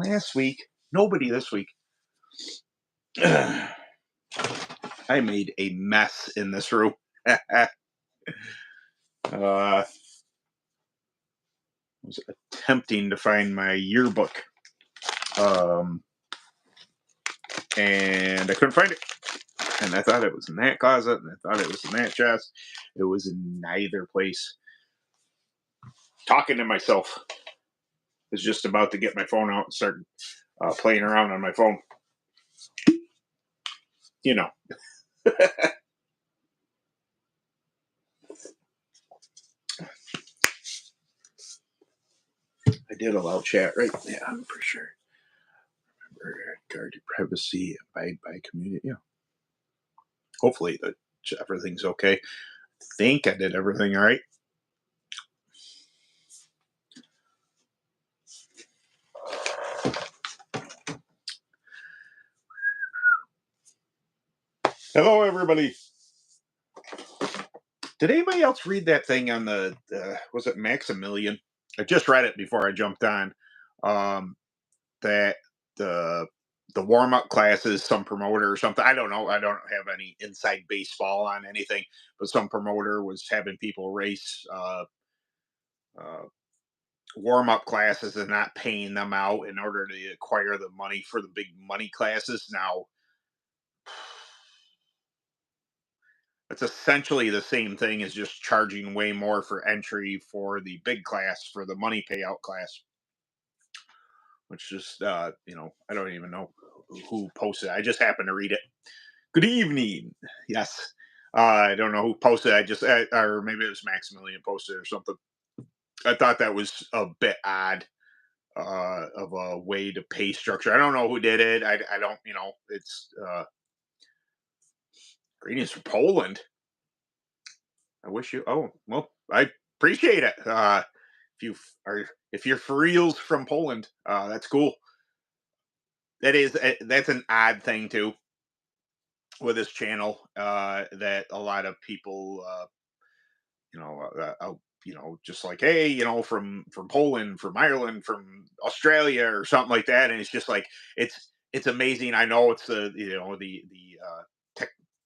last week. Nobody this week. I made a mess in this room. Was attempting to find my yearbook, and I couldn't find it. And I thought it was in that closet, and I thought it was in that chest. It was in neither place. Talking to myself. Was just about to get my phone out and start playing around on my phone. You know. I did allow chat, right? Yeah, I'm pretty sure. Remember, guard your privacy, abide by community. Yeah. Hopefully, everything's okay. I think I did everything all right. Hello, everybody. Did anybody else read that thing on the was it Maximilian? I just read it before I jumped on. That the warm up classes, some promoter or something. I don't know. I don't have any inside baseball on anything, but some promoter was having people race warm up classes and not paying them out in order to acquire the money for the big money classes. Now, it's essentially the same thing as just charging way more for entry for the big class, for the money payout class, which just, I don't even know who posted it. I just happened to read it. Good evening. Yes. I don't know who posted it. Or maybe it was Maximilian posted or something. I thought that was a bit odd of a way to pay structure. I don't know who did it. I don't, it's greetings from Poland. I wish you. Oh well, I appreciate it. If you're for reals from Poland, that's cool. That's an odd thing too with this channel. That a lot of people, just like, hey, from Poland, from Ireland, from Australia, or something like that, and it's just like it's amazing. I know it's the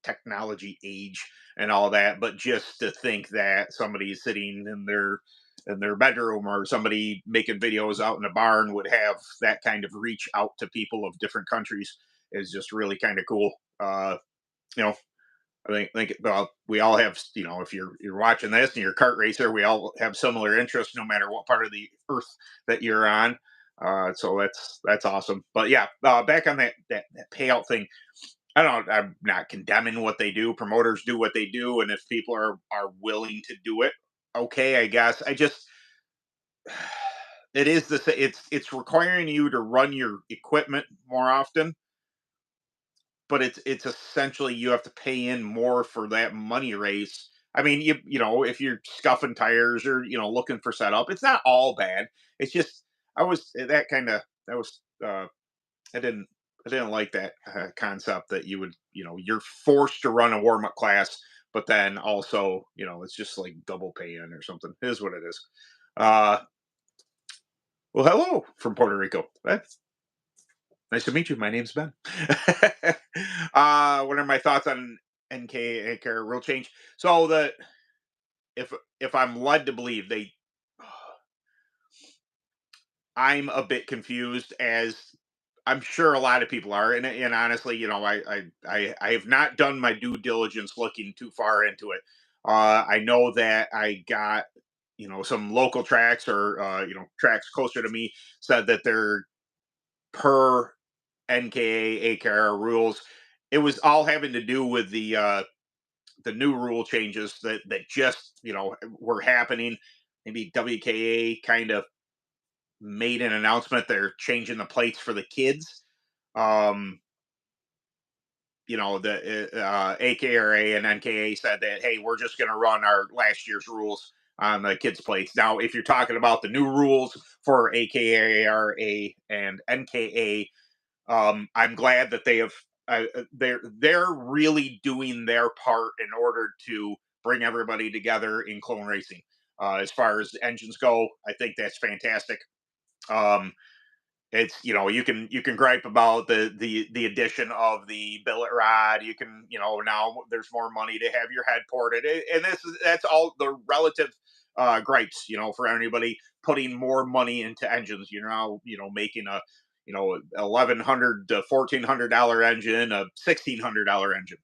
technology age and all that, but just to think that somebody sitting in their bedroom or somebody making videos out in a barn would have that kind of reach out to people of different countries is just really kind of cool. You know, I think well, we all have, if you're watching this and you're a kart racer, we all have similar interests, no matter what part of the earth that you're on. So that's awesome. But yeah, back on that payout thing. I don't. I'm not condemning what they do. Promoters do what they do, and if people are willing to do it, okay, I guess. I just it is it's requiring you to run your equipment more often, but it's essentially you have to pay in more for that money race. I mean, if you're scuffing tires or looking for setup, it's not all bad. It's just I was that kind of that was I didn't I didn't like that concept that you would you're forced to run a warm up class, but then also it's just like double pay in or something. It is what it is. Uh, well, hello from Puerto Rico. Nice to meet you. My name's Ben. What are my thoughts on NK care rule change? So if if I'm led to believe I'm a bit confused, as I'm sure a lot of people are, and honestly, I have not done my due diligence looking too far into it. I know that I got some local tracks or tracks closer to me said that they're per NKA AKR rules. It was all having to do with the new rule changes that just were happening. Maybe WKA kind of made an announcement they're changing the plates for the kids. Um, the AKRA and NKA said that, hey, we're just going to run our last year's rules on the kids' plates. Now, if you're talking about the new rules for AKRA and NKA, I'm glad that they have. They're really doing their part in order to bring everybody together in clone racing. As far as engines go, I think that's fantastic. Um, It's, you can gripe about the addition of the billet rod. You can, now there's more money to have your head ported, and that's all the relative gripes, for anybody putting more money into engines. You're now, making a, 1,100 to $1,400 engine, a $1,600 engine.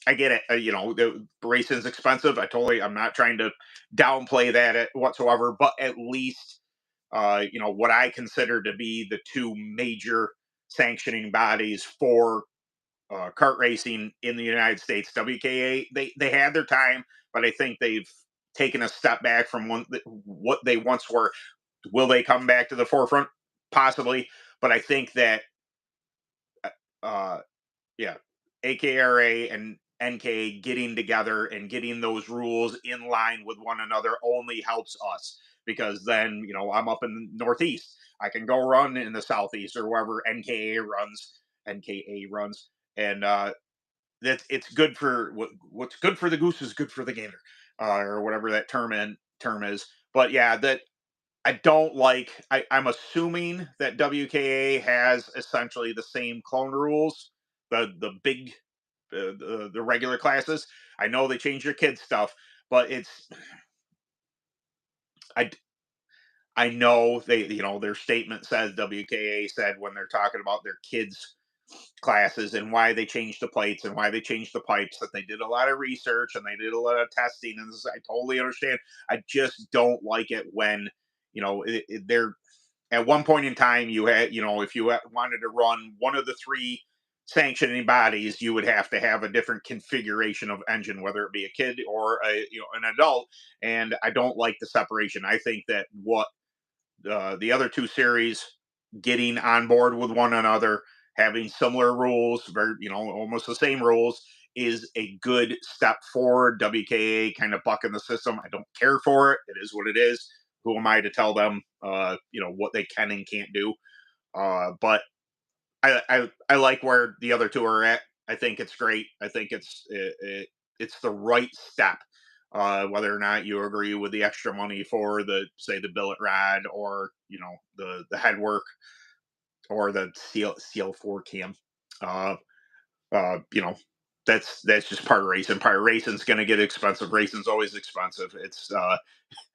I get it. The racing's expensive. I'm not trying to downplay that whatsoever, but at least, what I consider to be the two major sanctioning bodies for kart racing in the United States, WKA, they had their time, but I think they've taken a step back from what they once were. Will they come back to the forefront? Possibly, but I think that, uh, yeah, AKRA and NK getting together and getting those rules in line with one another only helps us, because then, I'm up in the Northeast. I can go run in the Southeast or wherever NKA runs, and that it's good for what's good for the goose is good for the gander, or whatever that term is. But yeah, that I don't like. I'm assuming that WKA has essentially the same clone rules, the big, the regular classes. I know they change your kids stuff, but I I know they, their statement says, WKA said, when they're talking about their kids classes and why they changed the plates and why they changed the pipes, that they did a lot of research and they did a lot of testing, and I totally understand. I just don't like it when, they're, at one point in time, you had, if you wanted to run one of the three sanctioning bodies, you would have to have a different configuration of engine, whether it be a kid or an adult. And I don't like the separation. I think that what the other two series, getting on board with one another, having similar rules, very, almost the same rules, is a good step forward. WKA kind of bucking the system. I don't care for it. It is what it is. Who am I to tell them, what they can and can't do? But I like where the other two are at. I think it's great. I think it's the right step. Whether or not you agree with the extra money for the, say, the billet rod, or the head work, or the CL4 cam, uh, uh, you know that's just part of racing. Part of racing's going to get expensive. Racing's always expensive. It's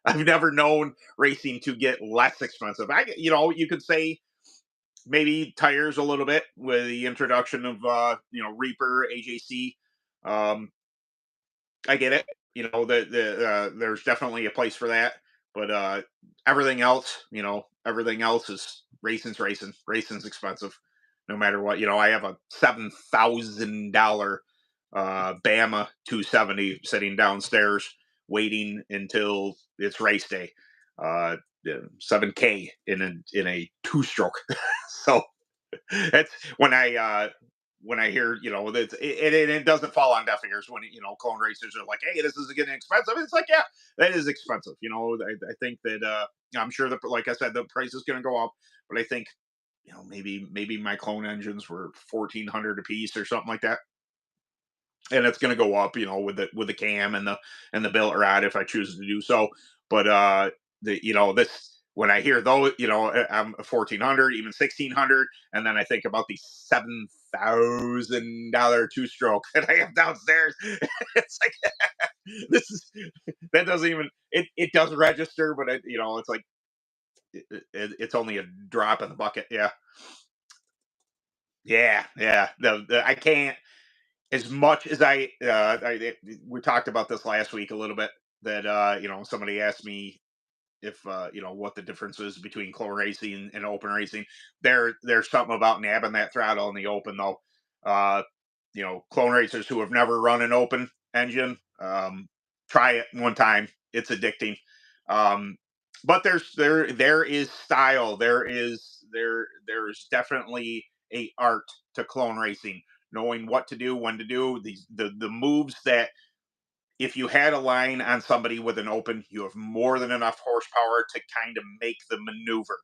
I've never known racing to get less expensive. You could say maybe tires a little bit with the introduction of Reaper, AJC. Um, I get it. There's definitely a place for that, but everything else is racing's racing. Racing's expensive, no matter what. I have a $7,000 Bama 270 sitting downstairs, waiting until it's race day. Yeah, 7K in a two stroke. So that's when I hear, that it doesn't fall on deaf ears when, clone racers are like, hey, this is getting expensive. It's like, yeah, that is expensive. I think that, I'm sure that, like I said, the price is going to go up, but I think, maybe my clone engines were 1,400 a piece or something like that, and it's going to go up, with the cam and the billet rod if I choose to do so. But this, when I hear, though, I'm 1,400, even 1,600, and then I think about the $7,000 two stroke that I have downstairs. It's like, this is that doesn't even, it does register, but it's like, it's only a drop in the bucket. Yeah, yeah. I can't, as much as we talked about this last week a little bit, that somebody asked me if, what the difference is between clone racing and open racing. There's something about nabbing that throttle in the open, though. uh Clone racers who have never run an open engine, try it one time. It's addicting. um but there is style. There's definitely a art to clone racing, knowing what to do, when to do the moves, that if you had a line on somebody with an open, you have more than enough horsepower to kind of make the maneuver.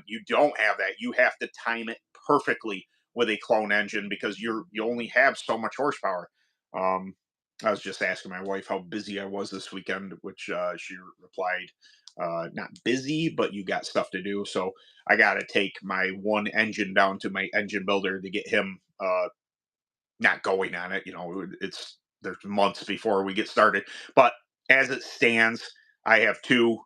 You don't have that. You have to time it perfectly with a clone engine, because you only have so much horsepower. Um, I was just asking my wife how busy I was this weekend, which she replied, not busy, but you got stuff to do. So I got to take my one engine down to my engine builder to get him not going on it. It's there's months before we get started. But as it stands, I have two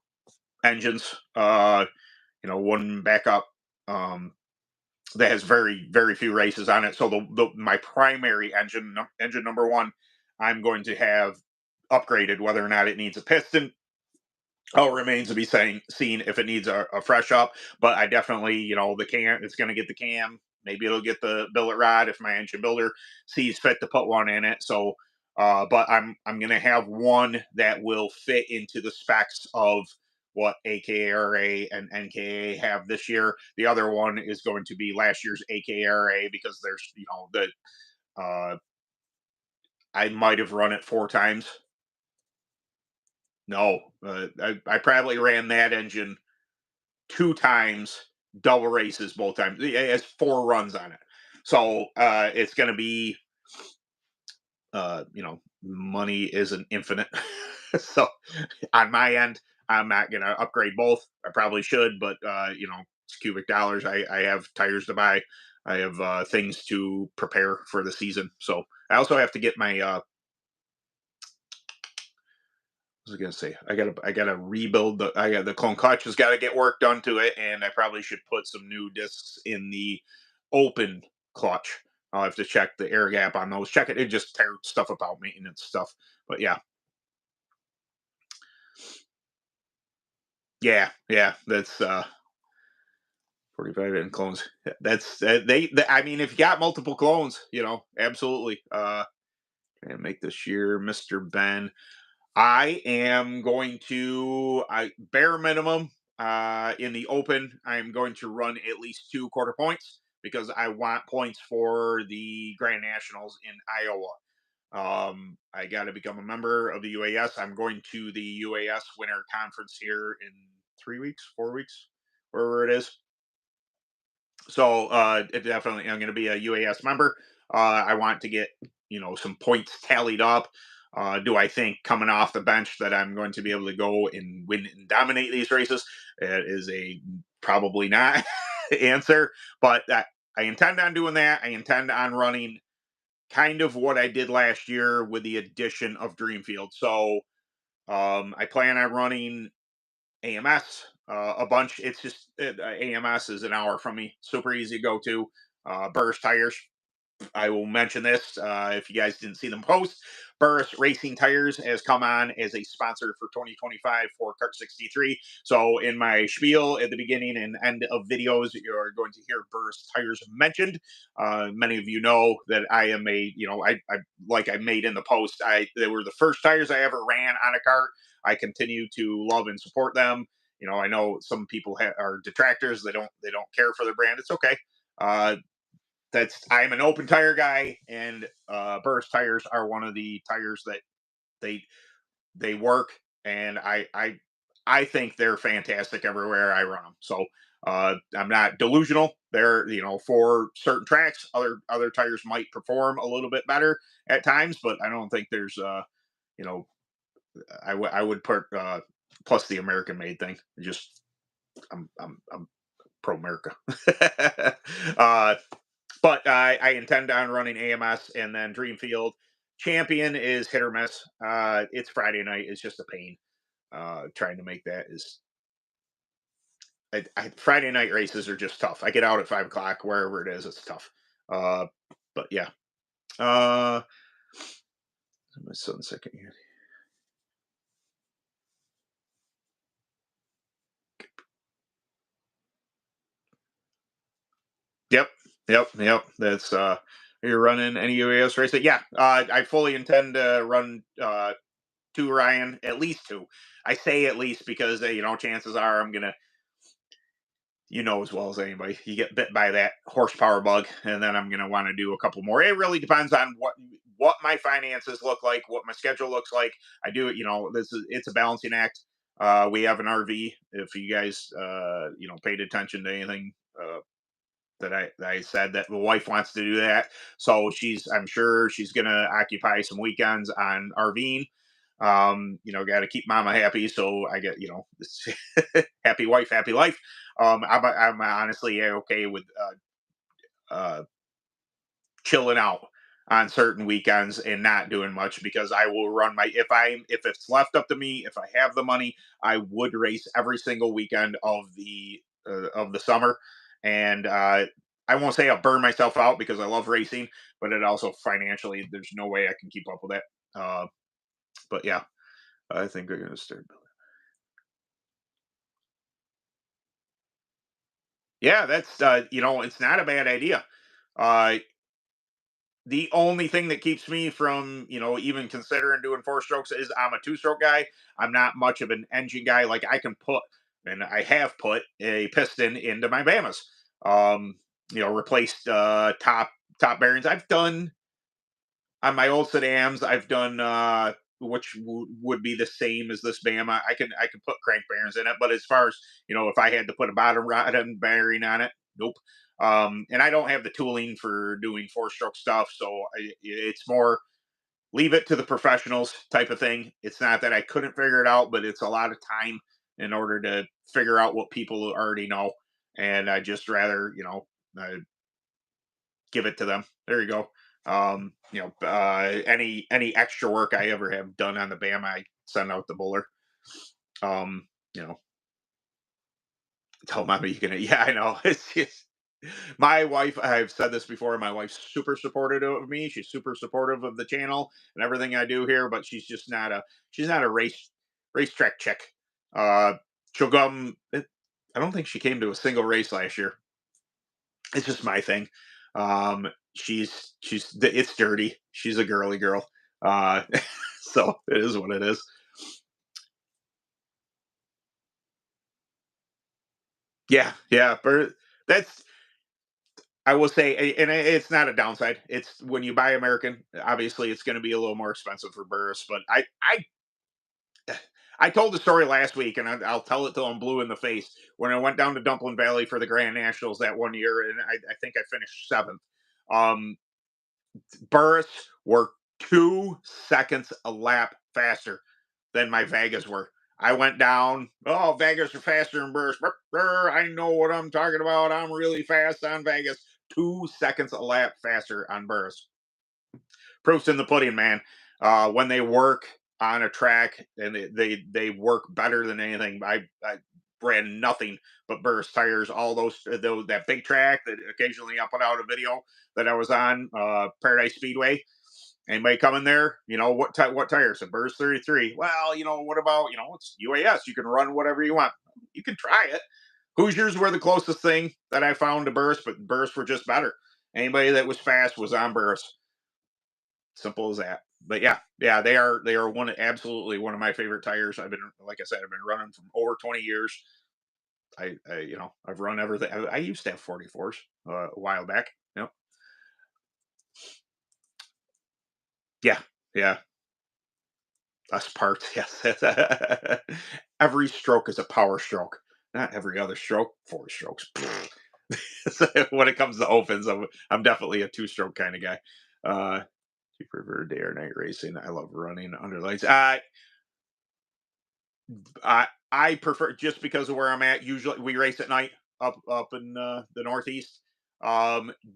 engines. One backup that has very very few races on it. So my primary engine number one, I'm going to have upgraded. Whether or not it needs a piston, remains to be seen if it needs a fresh up. But I definitely, the cam, it's going to get the cam. Maybe it'll get the billet rod if my engine builder sees fit to put one in it. So, but I'm going to have one that will fit into the specs of what AKRA and NKA have this year. The other one is going to be last year's AKRA because there's, I might have run it 4 times. No, I probably ran that engine 2 times, double races both times. It has 4 runs on it. So it's going to be, money isn't infinite. So on my end, I'm not going to upgrade both. I probably should, but, it's cubic dollars. I have tires to buy. I have things to prepare for the season. So I also have to get my, what was I gonna say? I gotta rebuild the clone clutch has got to get work done to it, and I probably should put some new discs in the open clutch. I'll have to check the air gap on those. Check it. It just tear stuff about maintenance stuff. But yeah, yeah. That's 45 in clones. That's I mean, if you got multiple clones, absolutely. And make this year, Mr. Ben. I am going to, bare minimum, in the open, I'm going to run at least 2 quarter points because I want points for the Grand Nationals in Iowa. I got to become a member of the UAS. I'm going to the UAS Winter Conference here in 3 weeks, 4 weeks, wherever it is. So it definitely, I'm going to be a UAS member. I want to get some points tallied up. Do I think coming off the bench that I'm going to be able to go and win and dominate these races? It is a probably not answer, but I intend on doing that. I intend on running kind of what I did last year with the addition of Dreamfield. So I plan on running AMS a bunch. It's just AMS is an hour from me, super easy to go to. Burris tires. I will mention this if you guys didn't see them post. Burris Racing Tires has come on as a sponsor for 2025 for Kart 63. So in my spiel at the beginning and end of videos, you're going to hear Burris Tires mentioned. Many of you know that I am I like I made in the post. They were the first tires I ever ran on a cart. I continue to love and support them. I know some people are detractors. They don't care for the brand. It's okay. Uh, I'm an open tire guy, and Burris tires are one of the tires that they they work, and I think they're fantastic everywhere I run them. So I'm not delusional. They're for certain tracks, other tires might perform a little bit better at times, but I don't think there's you know I would put plus the American made thing. Just I'm pro America. uh, but I intend on running AMS and then Dreamfield. Champion is hit or miss. It's Friday night. It's just a pain. Trying to make that is Friday night races are just tough. I get out at 5 o'clock wherever it is. It's tough. Uh, but yeah. My son's second here. Yep. That's you're running any UAS race. Yeah. I fully intend to run 2 Ryan, at least 2. I say at least because chances are I'm gonna, as well as anybody, you get bit by that horsepower bug, and then I'm gonna want to do a couple more. It really depends on what my finances look like, what my schedule looks like. I do it. It's a balancing act. We have an RV. If you guys paid attention to anything that I said, that the wife wants to do that, so I'm sure she's gonna occupy some weekends on RVing. Got to keep mama happy, so I get this happy wife, happy life. I'm honestly okay with chilling out on certain weekends and not doing much because I will run my if it's left up to me, if I have the money, I would race every single weekend of the summer. And I won't say I'll burn myself out because I love racing, but it also financially there's no way I can keep up with it. But yeah, I think we're gonna start. Yeah, that's it's not a bad idea. Uh, the only thing that keeps me from even considering doing four strokes is I'm a two stroke guy. I'm not much of an engine guy. Like I can put, and I have put a piston into my Bamas. Um, replaced top bearings. I've done on my old sedans. I've done which would be the same as this Bama. I can put crank bearings in it, but as far as if I had to put a bottom rod and bearing on it, nope. And I don't have the tooling for doing four stroke stuff, so it's more leave it to the professionals type of thing. It's not that I couldn't figure it out, but it's a lot of time in order to figure out what people already know, and I just rather uh, give it to them. There you go. Any extra work I ever have done on the BAM, I send out the bowler. Um, you know, tell mommy you can. Yeah, I know. It's just my wife. I've said this before. My wife's super supportive of me. She's super supportive of the channel and everything I do here. But she's not a racetrack chick. Uh, she'll come. I don't think she came to a single race last year. It's just my thing. It's dirty. She's a girly girl. Uh, so it is what it is. Yeah, yeah. But that's I will say, and it's not a downside. It's when you buy American, obviously it's going to be a little more expensive for Burris. But I told the story last week, and I'll tell it till I'm blue in the face. When I went down to Dumpling Valley for the Grand Nationals that one year, and I think I finished seventh. Um, Burris were 2 seconds a lap faster than my Vegas were. I went down. Oh, Vegas are faster than Burris. I know what I'm talking about. I'm really fast on Vegas. 2 seconds a lap faster on Burris. Proof's in the pudding, man. When they work on a track and they work better than anything. I ran nothing but Burris tires. All those that big track that occasionally I put out a video that I was on Paradise Speedway. Anybody coming there? What tires? A Burris 33. Well, what about it's UAS. You can run whatever you want. You can try it. Hoosiers were the closest thing that I found to Burris, but Burris were just better. Anybody that was fast was on Burris. Simple as that. But yeah, yeah, they are absolutely one of my favorite tires. I've been like I said, I've been running from over 20 years. I've run everything. I used to have 44s a while back. Yeah, yeah. Us parts, yes. Every stroke is a power stroke. Not every other stroke. Four strokes. So when it comes to opens, I'm definitely a two stroke kind of guy. Uh, do you prefer day or night racing? I love running under lights. I prefer just because of where I'm at. Usually, we race at night up in the Northeast.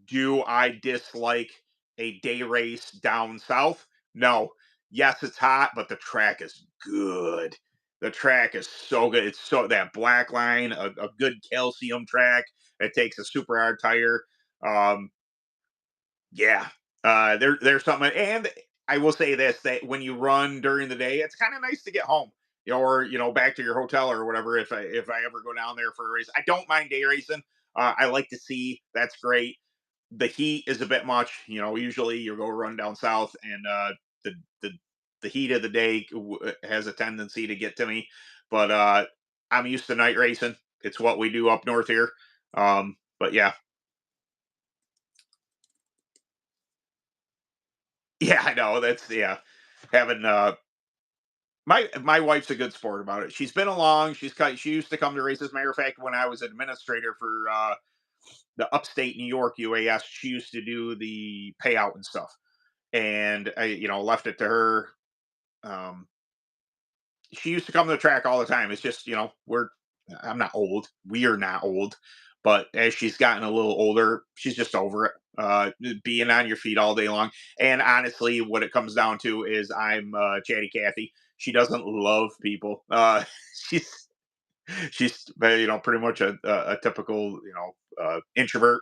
Do I dislike a day race down south? No. Yes, it's hot, but the track is good. The track is so good. It's so that black line, a good calcium track. It takes a super hard tire. Um, yeah, there's something, and I will say this: that when you run during the day, it's kind of nice to get home, or back to your hotel or whatever. If I ever go down there for a race, I don't mind day racing. I like to see. That's great. The heat is a bit much. Usually you go run down south, and the the the heat of the day has a tendency to get to me. But I'm used to night racing. It's what we do up north here. But yeah, yeah, I know. That's yeah. Having my wife's a good sport about it. She's been along. She used to come to races. Matter of fact, when I was administrator for the upstate New York UAS, she used to do the payout and stuff. And I left it to her. She used to come to the track all the time. It's just, I'm not old. We are not old. But as she's gotten a little older, she's just over it. Being on your feet all day long. And honestly, what it comes down to is I'm Chatty Cathy. She doesn't love people. She's pretty much a typical introvert.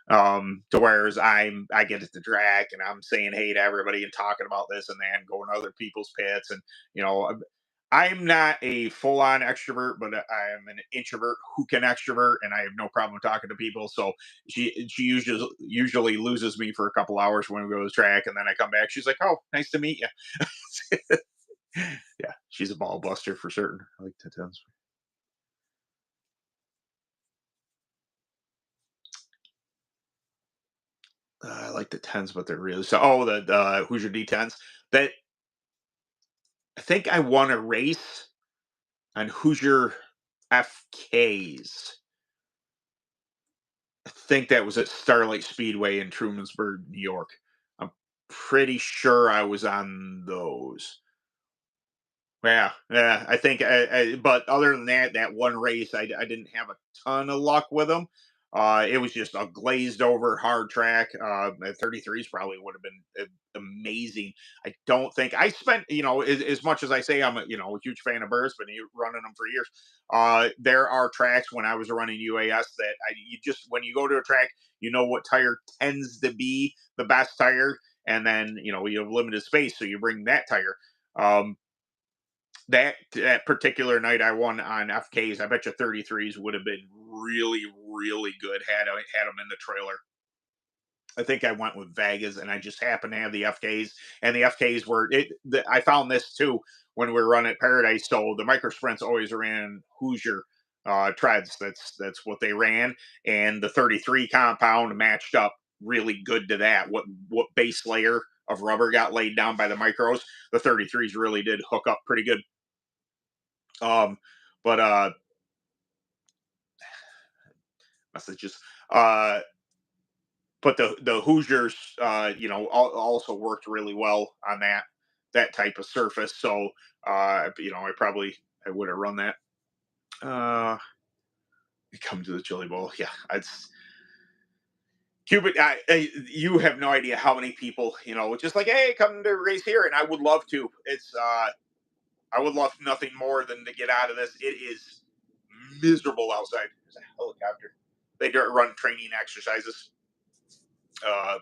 To whereas I get at the track and I'm saying hey to everybody and talking about this and that and going to other people's pits and you know I'm not a full on extrovert, but I am an introvert who can extrovert, and I have no problem talking to people. So she usually loses me for a couple hours when we go to the track, and then I come back. She's like, "Oh, nice to meet you." Yeah, she's a ball buster for certain. I like to I like the tens, but they're really so. Oh, the Hoosier D10s. That I think I won a race on Hoosier FKs. I think that was at Starlight Speedway in Trumansburg, New York. I'm pretty sure I was on those. Yeah, yeah. I think, but other than that, that one race, I didn't have a ton of luck with them. It was just a glazed over hard track. At 33s probably would have been amazing. I don't think I spent, as much as I say I'm a huge fan of Burris, been running them for years. There are tracks when I was running UAS that you just when you go to a track, you know what tire tends to be the best tire, and then you have limited space, so you bring that tire. Um, that particular night I won on FKs. I bet you 33s would have been really, really good had I had them in the trailer. I think I went with Vegas, and I just happened to have the FKs, and the FKs were it. I found this too when we were running at Paradise. So the micro sprints always ran Hoosier treads. That's what they ran, and the 33 compound matched up really good to that. What base layer of rubber got laid down by the micros? The 33s really did hook up pretty good. Um, but messages. Uh, but the Hoosiers, also worked really well on that type of surface. So, I would have run that. Uh, come to the Chili Bowl. Yeah, it's Cuban. You have no idea how many people, just like, hey, come to race here, and I would love to. I would love nothing more than to get out of this. It is miserable outside. There's a helicopter. They run training exercises uh,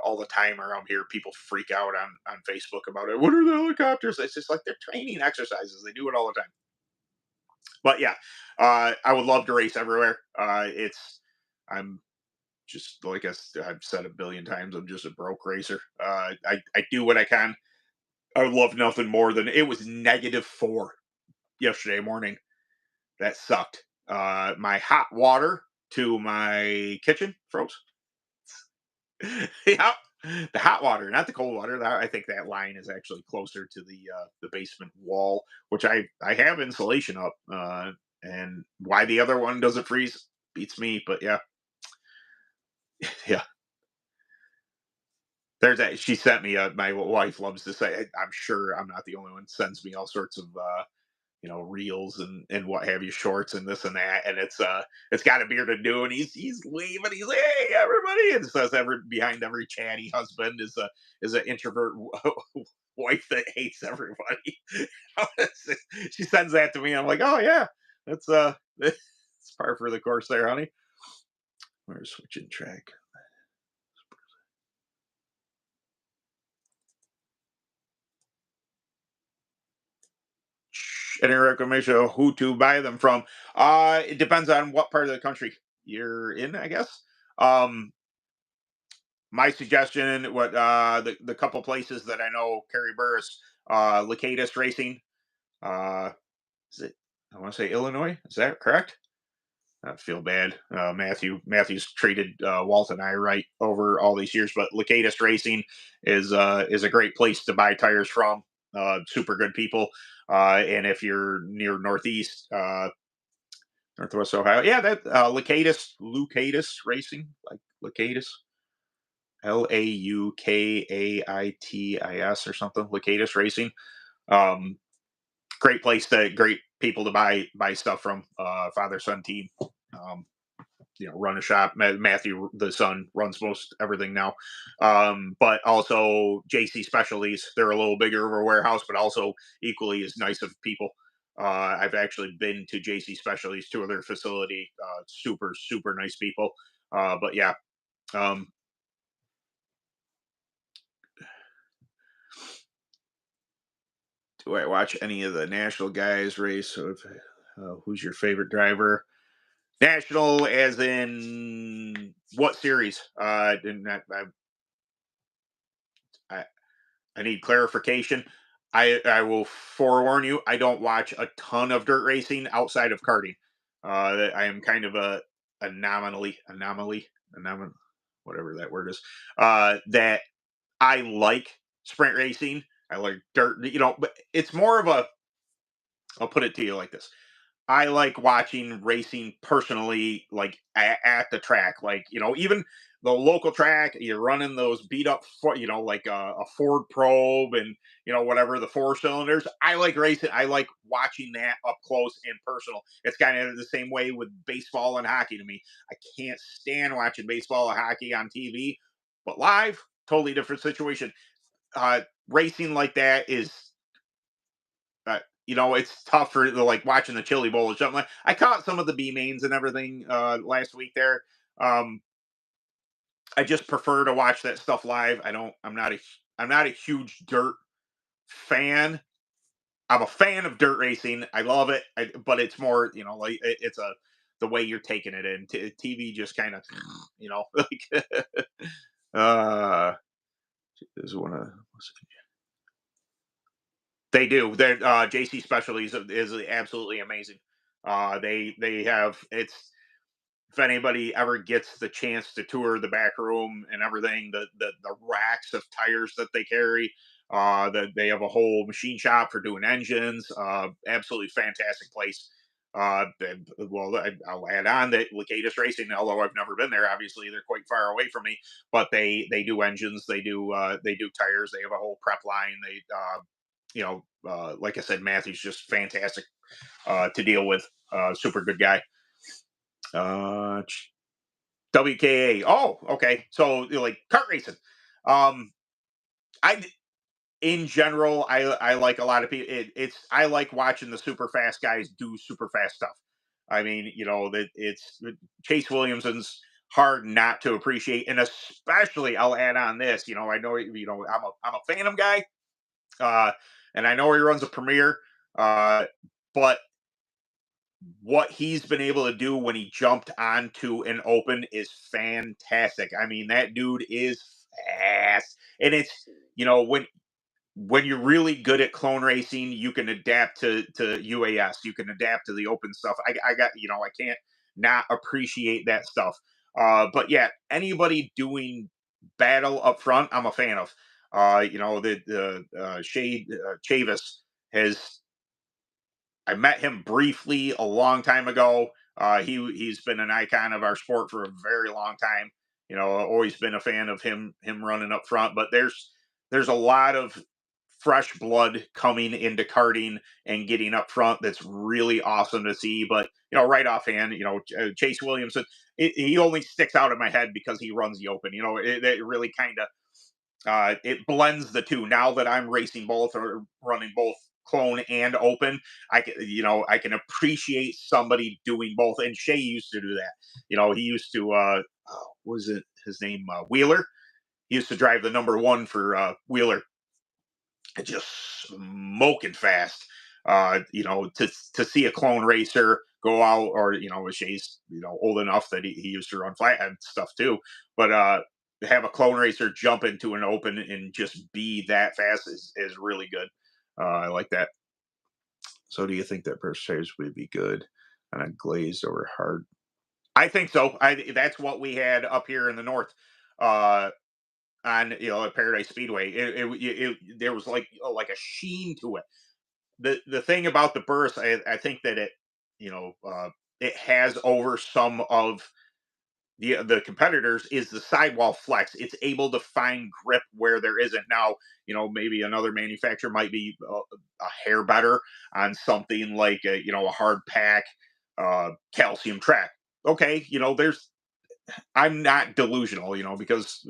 all the time around here. People freak out on Facebook about it. What are the helicopters? It's just like they're training exercises. They do it all the time. But yeah, I would love to race everywhere. I'm just like I've said a billion times. I'm just a broke racer. I do what I can. I would love nothing more than it was -4 yesterday morning. That sucked. My hot water to my kitchen froze. Yeah, the hot water, not the cold water. I think that line is actually closer to the basement wall, which I have insulation up. And why the other one doesn't freeze beats me. But yeah, yeah. There's that. She sent me. My wife loves to say. I'm sure I'm not the only one. Sends me all sorts of reels and what have you, shorts and this and that, and it's got a beard to do, and he's leaving. He's like, hey everybody, and says behind every chatty husband is an introvert wife that hates everybody. She sends that to me. I'm like, oh yeah, that's it's par for the course there, honey. We're switching track. Any recommendation of who to buy them from? It depends on what part of the country you're in, I guess. Um, my suggestion, what the couple places that I know carry Burris, Leucatus Racing. Is it? I want to say Illinois. Is that correct? I feel bad. Matthew's treated Walt and I right over all these years, but Leucatus Racing is a great place to buy tires from. Super good people. And if you're near Northeast, Northwest Ohio, yeah, that Leucatus Racing, like Leucatus, Laukaitis or something. Leucatus Racing. Um, great people to buy stuff from. Father son team. Um, run a shop. Matthew, the son, runs most everything now. But also JC Specialties. They're a little bigger of a warehouse, but also equally as nice of people. I've actually been to JC Specialties, to their facility. Super, super nice people. But yeah, um, do I watch any of the national guys race? So who's your favorite driver? National, as in what series? I, I need clarification. I will forewarn you. I don't watch a ton of dirt racing outside of karting. I am kind of a anomaly, whatever that word is. That I like sprint racing. I like dirt. But it's more of a. I'll put it to you like this. I like watching racing personally, like at the track, like even the local track. You're running those beat up, like a Ford Probe and whatever the four cylinders. I like racing. I like watching that up close and personal. It's kind of the same way with baseball and hockey to me. I can't stand watching baseball or hockey on TV, but live, totally different situation. Racing like that is it's tough for like watching the Chili Bowl or something. Like I caught some of the B mains and everything last week there. Um, I just prefer to watch that stuff live. I don't. I'm not a huge dirt fan. I'm a fan of dirt racing. I love it, but it's more like it's a the way you're taking it in. TV just kind of like uh is one of they do. Their JC Specialties is absolutely amazing. They have it's if anybody ever gets the chance to tour the back room and everything, the racks of tires that they carry, that they have a whole machine shop for doing engines. Absolutely fantastic place. Well, I'll add on that Lacatus Racing, although I've never been there, obviously they're quite far away from me, but they do engines, they do tires, they have a whole prep line. Like I said, Matthew's just fantastic to deal with. Super good guy. Uh, WKA. Oh, okay. So like kart racing. Um, I in general, I like a lot of people. I like watching the super fast guys do super fast stuff. I mean, that it's Chase Williamson's hard not to appreciate, and especially I'll add on this. I know I'm a Phantom guy, uh, and I know he runs a Premier, but what he's been able to do when he jumped onto an open is fantastic. I mean, that dude is fast. And it's, when you're really good at clone racing, you can adapt to UAS, you can adapt to the open stuff. I got, I can't not appreciate that stuff. But yeah, anybody doing battle up front, I'm a fan of. The Shade Chavis has I met him briefly a long time ago. He's been an icon of our sport for a very long time. Always been a fan of him running up front. But there's a lot of fresh blood coming into karting and getting up front. That's really awesome to see. But right offhand, Chase Williamson, he only sticks out in my head because he runs the open. It really kind of it blends the two. Now that I'm racing both or running both clone and open, I can appreciate somebody doing both. And Shay used to do that. He used to what was it his name, Wheeler? He used to drive the number one for Wheeler, just smoking fast. To see a clone racer go out, or Shay's old enough that he used to run flathead stuff too, but to have a clone racer jump into an open and just be that fast is really good. I like that. So, do you think that Perseus would be good on a glazed over hard? I think so. That's what we had up here in the north. Uh, on at Paradise Speedway, there was like a sheen to it. The thing about the Burst, I think that it has over some of the competitors is the sidewall flex. It's able to find grip where there isn't. Now, maybe another manufacturer might be a hair better on something like a hard pack calcium track. Okay, there's I'm not delusional, because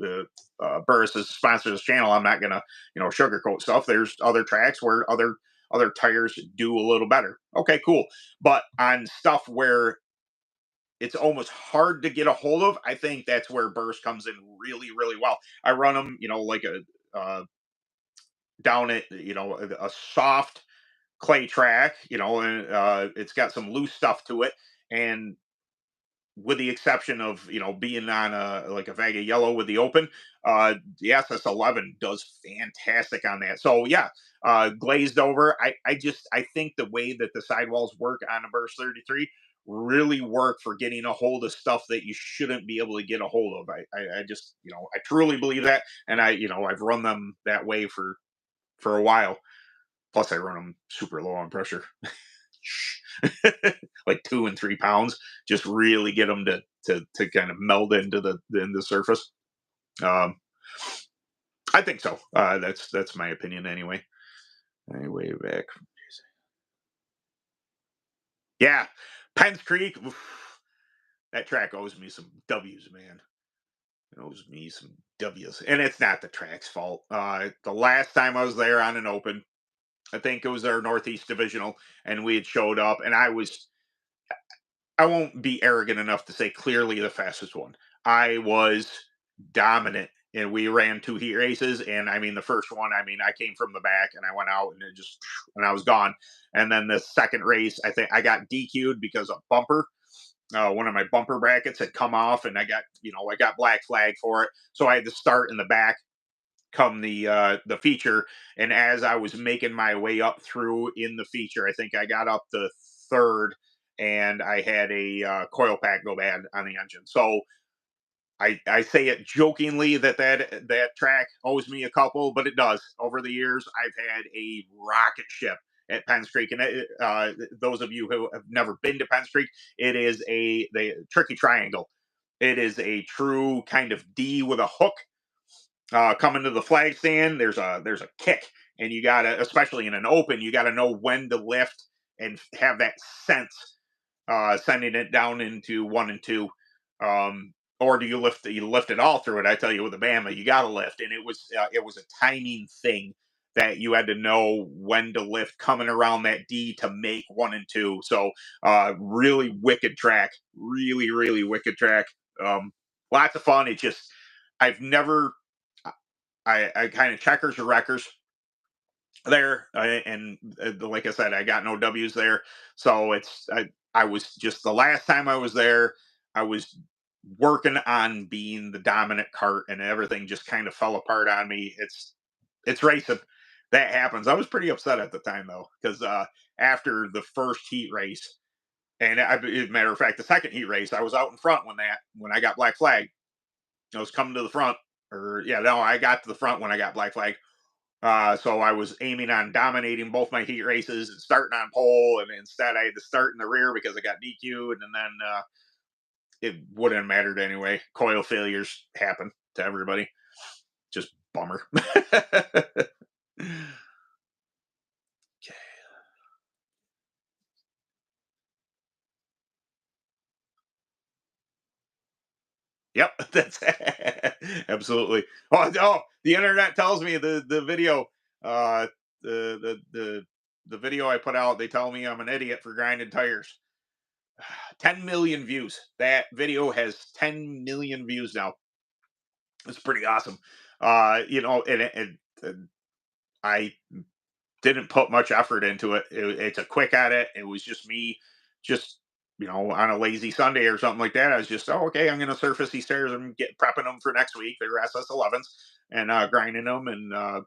Burris is sponsors this channel. I'm not gonna, sugarcoat stuff. There's other tracks where other tires do a little better. Okay, cool. But on stuff where it's almost hard to get a hold of, I think that's where Burris comes in really, really well. I run them, like down at a soft clay track, and it's got some loose stuff to it, and with the exception of being on a Vega yellow with the open, the SS11 does fantastic on that. So yeah, glazed over. I think the way that the sidewalls work on a Burst 33 really work for getting a hold of stuff that you shouldn't be able to get a hold of. I just I truly believe that, and I've run them that way for a while. Plus, I run them super low on pressure. Like 2 and 3 pounds, just really get them to kind of meld into the surface. Um, I think so. That's my opinion anyway. Anyway, back. Yeah, Penns Creek. Oof, that track owes me some W's, man. It owes me some W's, and it's not the track's fault. The last time I was there on an open, I think it was our Northeast Divisional, and we had showed up, and I won't be arrogant enough to say clearly the fastest one. I was dominant, and we ran 2 heat races. And I mean, the first one, I mean, I came from the back and I went out and and I was gone. And then the second race, I think I got DQ'd because a bumper, one of my bumper brackets had come off, and I got black flag for it. So I had to start in the back come the feature. And as I was making my way up through in the feature, I think I got up to third, and I had a coil pack go bad on the engine. So I say it jokingly that track owes me a couple, but it does. Over the years, I've had a rocket ship at Penns Creek, and those of you who have never been to Penns Creek, it is the tricky triangle. It is a true kind of D with a hook coming to the flag stand. There's a kick, and you gotta, especially in an open, you gotta know when to lift and have that sense sending it down into 1 and 2. Or do you lift it all through it? I tell you, with the Bama, you got to lift, and it was a timing thing that you had to know when to lift coming around that D to make 1 and 2. So really wicked track, really really wicked track. Lots of fun. It just I've never I kind of checkers or wreckers there, and like I said, I got no W's there. So I was just the last time I was there, I was working on being the dominant cart, and everything just kind of fell apart on me. It's racing. That happens. I was pretty upset at the time though, because after the first heat race, and as a matter of fact, the second heat race, I was out in front when I got black flag. I was coming to the front, or yeah, no, I got to the front when I got black flag. So I was aiming on dominating both my heat races and starting on pole, and instead I had to start in the rear because I got DQ'd, and then it wouldn't have mattered anyway. Coil failures happen to everybody. Just bummer. Yep, that's absolutely. Oh, the internet tells me the video, uh, the video I put out. They tell me I'm an idiot for grinding tires. 10 million views. That video has 10 million views now. It's pretty awesome. And I didn't put much effort into it. It's a quick edit. It was just me, just on a lazy Sunday or something like that. I was just, oh, okay, I'm going to surface these tires and get prepping them for next week. They're SS11s, and grinding them and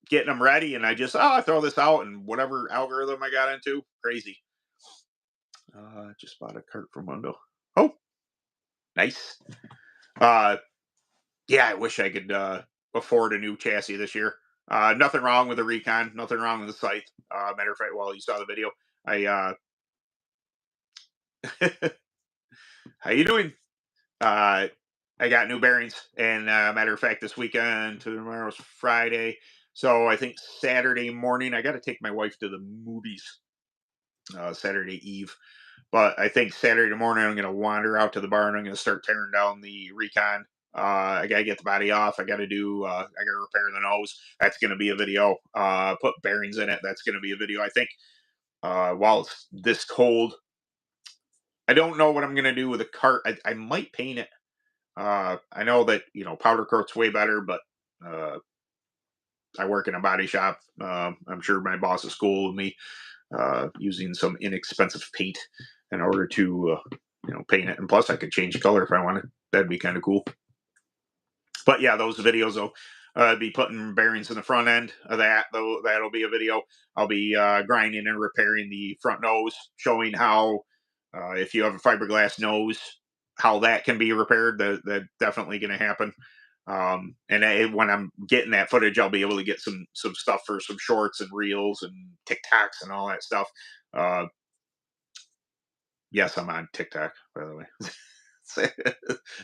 getting them ready. And I throw this out, and whatever algorithm I got into, crazy. Just bought a cart from Mundo. Oh, nice. Uh, yeah, I wish I could afford a new chassis this year. Nothing wrong with the Recon. Nothing wrong with the site. Matter of fact, well, you saw the video. I How you doing? Uh, I got new bearings, and matter of fact, this weekend, tomorrow's Friday, so I think Saturday morning I got to take my wife to the movies. Saturday Eve, but I think Saturday morning I'm going to wander out to the barn. I'm going to start tearing down the Recon. I got to get the body off. I got to do. I got to repair the nose. That's going to be a video. Put bearings in it. That's going to be a video. I think while it's this cold, I don't know what I'm going to do with a cart. I might paint it. I know that powder coat's way better, but uh, I work in a body shop. I'm sure my boss is cool with me using some inexpensive paint in order to paint it. And plus, I could change color if I wanted. That'd be kind of cool. But yeah, those videos will be putting bearings in the front end of that. Though that'll be a video. I'll be grinding and repairing the front nose, showing how if you have a fiberglass nose, how that can be repaired. That definitely going to happen. When I'm getting that footage, I'll be able to get some stuff for some shorts and reels and TikToks and all that stuff. Uh, yes, I'm on TikTok, by the way.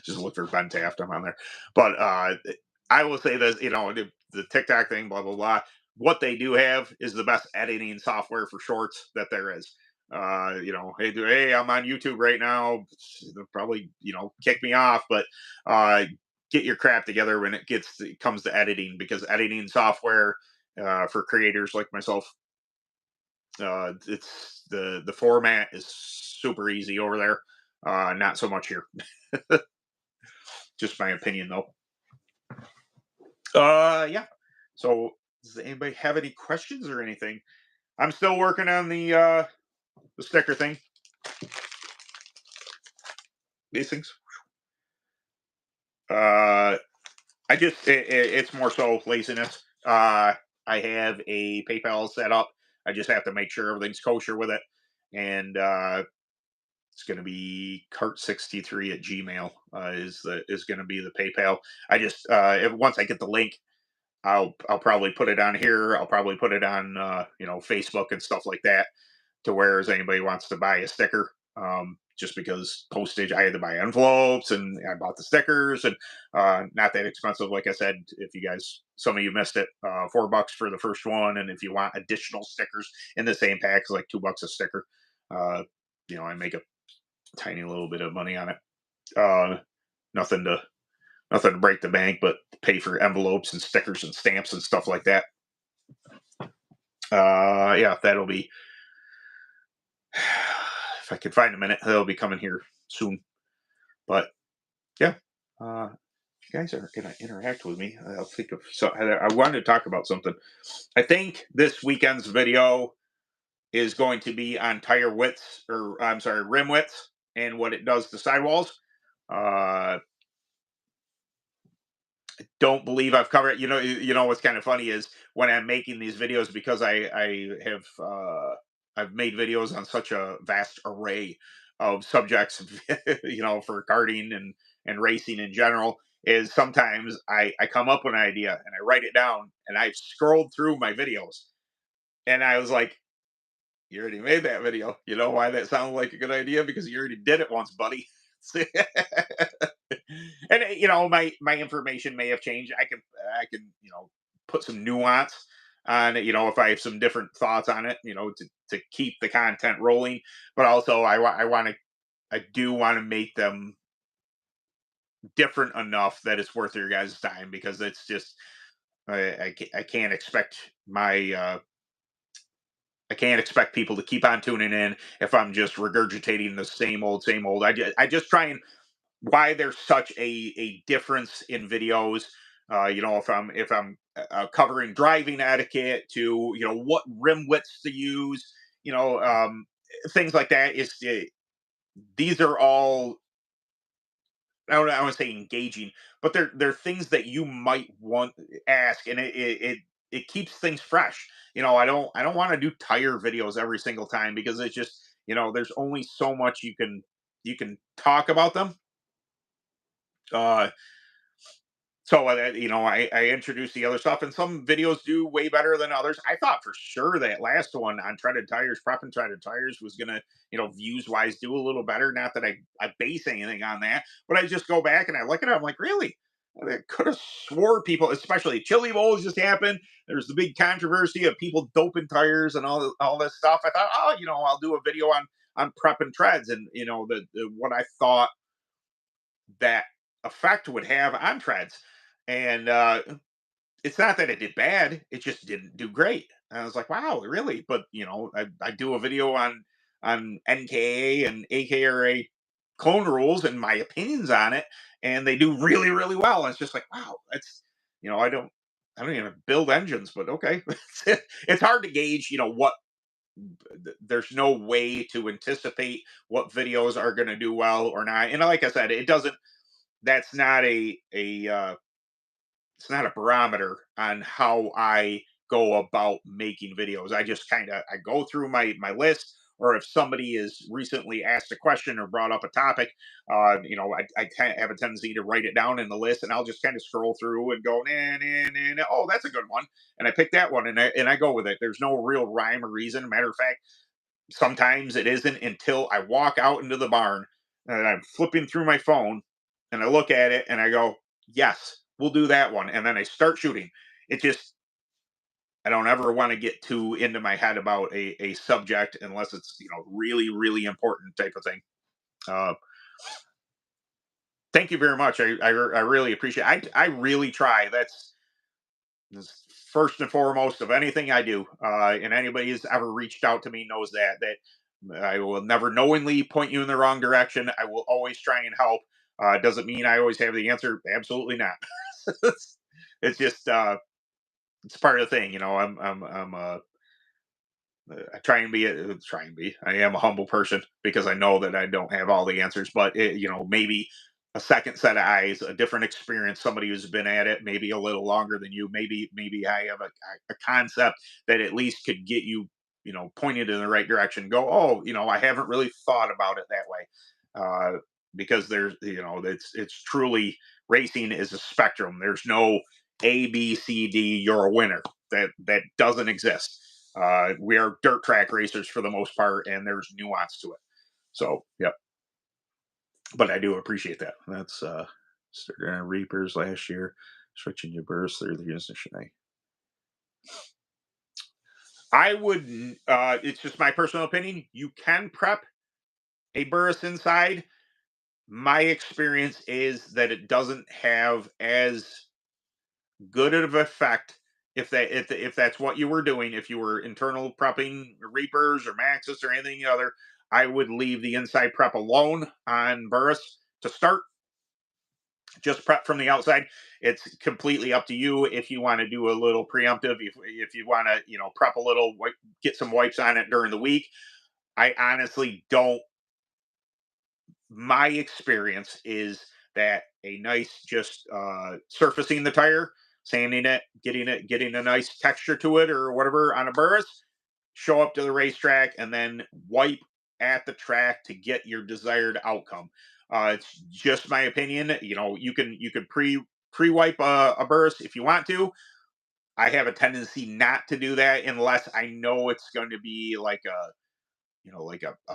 Just look for Ben Taft. I'm on there. But I will say this, the TikTok thing, blah blah blah. What they do have is the best editing software for shorts that there is. Hey, I'm on YouTube right now. They'll probably kick me off, but get your crap together when it comes to editing, because editing software for creators like myself, it's the format is super easy over there. Not so much here. Just my opinion, though. Yeah. So, does anybody have any questions or anything? I'm still working on the sticker thing. These things. Uh, it's more so laziness. I have a PayPal set up. I just have to make sure everything's kosher with it, and it's going to be cart63 at Gmail is going to be the PayPal. I just once I get the link, I'll probably put it on here. I'll probably put it on Facebook and stuff like that, to where as anybody wants to buy a sticker. Just because postage, I had to buy envelopes and I bought the stickers, and not that expensive. Like I said, if you guys, some of you missed it, $4 for the first one, and if you want additional stickers in the same pack, it's like $2 a sticker. Uh, I make a tiny little bit of money on it. Uh, nothing to nothing to break the bank, but pay for envelopes and stickers and stamps and stuff like that. Yeah, that'll be, if I can find a minute, that'll be coming here soon. But yeah, if you guys are gonna interact with me, I'll think of. So I wanted to talk about something. I think this weekend's video is going to be on tire widths, or I'm sorry, rim widths, and what it does to sidewalls. Uh, don't believe I've covered it. What's kind of funny is when I'm making these videos, because I have I've made videos on such a vast array of subjects, for karting and racing in general. Is sometimes I come up with an idea and I write it down, and I've scrolled through my videos, and I was like, you already made that video. You know why that sounded like a good idea? Because you already did it once, buddy. And my information may have changed. I can put some nuance on it. If I have some different thoughts on it, to keep the content rolling. But also, I do want to make them different enough that it's worth your guys' time, because it's just I can't expect I can't expect people to keep on tuning in if I'm just regurgitating the same old, same old. I just try and, why there's such a difference in videos. If I'm covering driving etiquette, to what rim widths to use, things like that. These are all, I don't want to say engaging, but they're things that you might want to ask, and it keeps things fresh. I don't want to do tire videos every single time, because it's just, there's only so much you can talk about them. Uh, So I introduced the other stuff, and some videos do way better than others. I thought for sure that last one on treaded tires, prepping treaded tires, was gonna, views wise, do a little better. Not that I base anything on that, but I just go back and I look at it. I'm like, really? I could have swore people, especially chili bowls, just happened. There's the big controversy of people doping tires and all this stuff. I thought, oh, I'll do a video on prepping treads, and what I thought that effect would have on treads. And it's not that it did bad; it just didn't do great. And I was like, "Wow, really?" But I do a video on NKA and AKRA clone rules and my opinions on it, and they do really, really well. And it's just like, wow, that's I don't even build engines, but okay, it's hard to gauge. What there's no way to anticipate what videos are going to do well or not. And like I said, it doesn't. That's not a it's not a barometer on how I go about making videos. I just kind of I go through my list, or if somebody is recently asked a question or brought up a topic, I kind of have a tendency to write it down in the list, and I'll just kind of scroll through and go, nah, nah, nah, nah, oh, that's a good one, and I pick that one, and I go with it. There's no real rhyme or reason. Matter of fact, sometimes it isn't until I walk out into the barn and I'm flipping through my phone and I look at it and I go, yes, we'll do that one. And then I start shooting. It just, I don't ever want to get too into my head about a subject unless it's, really, really important type of thing. Uh, thank you very much. I really appreciate it. I really try. That's first and foremost of anything I do. And anybody who's ever reached out to me knows that I will never knowingly point you in the wrong direction. I will always try and help. Doesn't mean I always have the answer. Absolutely not. It's just it's part of the thing. I try and be try and be. I am a humble person because I know that I don't have all the answers, but maybe a second set of eyes, a different experience, somebody who's been at it maybe a little longer than you. Maybe I have a concept that at least could get you, pointed in the right direction. Go, oh, I haven't really thought about it that way, because there's, it's truly, racing is a spectrum. There's no A, B, C, D. You're a winner. That doesn't exist. We are dirt track racers for the most part, and there's nuance to it. So, yep. But I do appreciate that. That's started on Reapers last year, switching to Burris through the transition. I would. It's just my personal opinion. You can prep a Burris inside. My experience is that it doesn't have as good of effect if that's what you were doing. If you were internal prepping Reapers or Maxis or anything other, I would leave the inside prep alone on Burris to start. Just prep from the outside. It's completely up to you if you want to do a little preemptive. If you want to prep a little, get some wipes on it during the week. I honestly don't. My experience is that a nice just surfacing the tire, sanding it, getting a nice texture to it or whatever on a Burris, show up to the racetrack and then wipe at the track to get your desired outcome. It's just my opinion. You can pre-wipe a Burris if you want to. I have a tendency not to do that unless I know it's going to be like a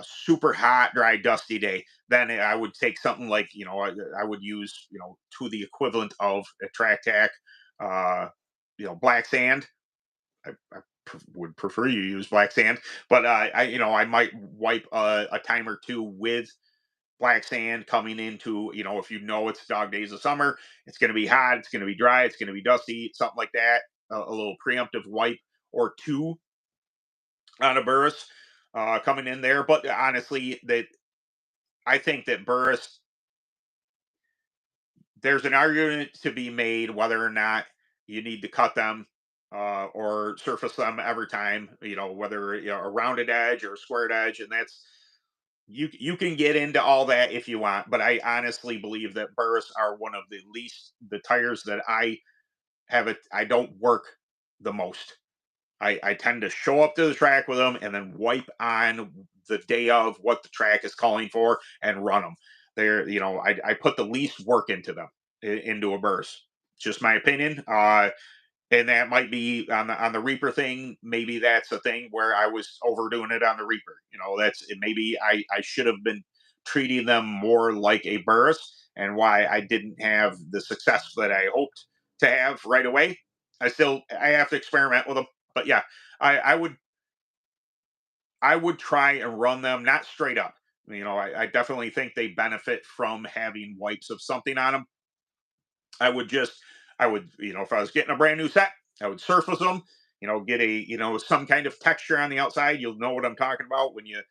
super hot, dry, dusty day. Then I would take something like, I would use, to the equivalent of a track tack, black sand. Would prefer you use black sand, but I might wipe a time or two with black sand coming into, if it's dog days of summer, it's going to be hot, it's going to be dry, it's going to be dusty, something like that. A little preemptive wipe or two on a Burris coming in there. But honestly, that I think that Burris, there's an argument to be made whether or not you need to cut them or surface them every time. Whether a rounded edge or a squared edge, and that's you can get into all that if you want. But I honestly believe that Burris are one of the tires that I don't work the most. I tend to show up to the track with them and then wipe on the day of what the track is calling for and run them. I put the least work into them, into a Burst. Just my opinion. And that might be on the Reaper thing. Maybe that's a thing where I was overdoing it on the Reaper. That's maybe I should have been treating them more like a Burris, and why I didn't have the success that I hoped to have right away. I have to experiment with them, but yeah, I would try and run them not straight up. I definitely think they benefit from having wipes of something on them. I would just, I would, if I was getting a brand new set, I would surface them, get some kind of texture on the outside. You'll know what I'm talking about when you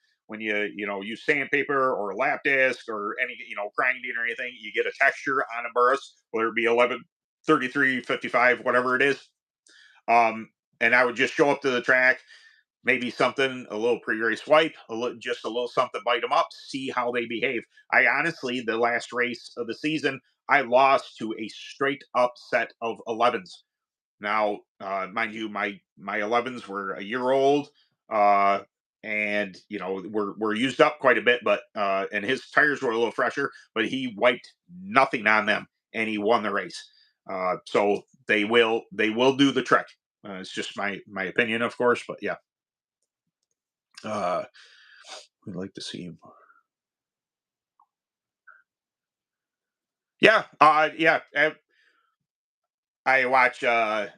use sandpaper or lap disc or any, grinding or anything, you get a texture on a burst, whether it be 11, 33, 55, whatever it is. Um, and I would just show up to the track, maybe something, a little pre-race wipe, just a little something, bite them up, see how they behave. I honestly, the last race of the season, I lost to a straight up set of 11s. Now, mind you, my 11s were a year old, uh, and were used up quite a bit, but and his tires were a little fresher, but he wiped nothing on them, and he won the race. So they will do the trick. It's just my opinion, of course, but yeah. Uh, we'd like to see him. Yeah, yeah. I watch. I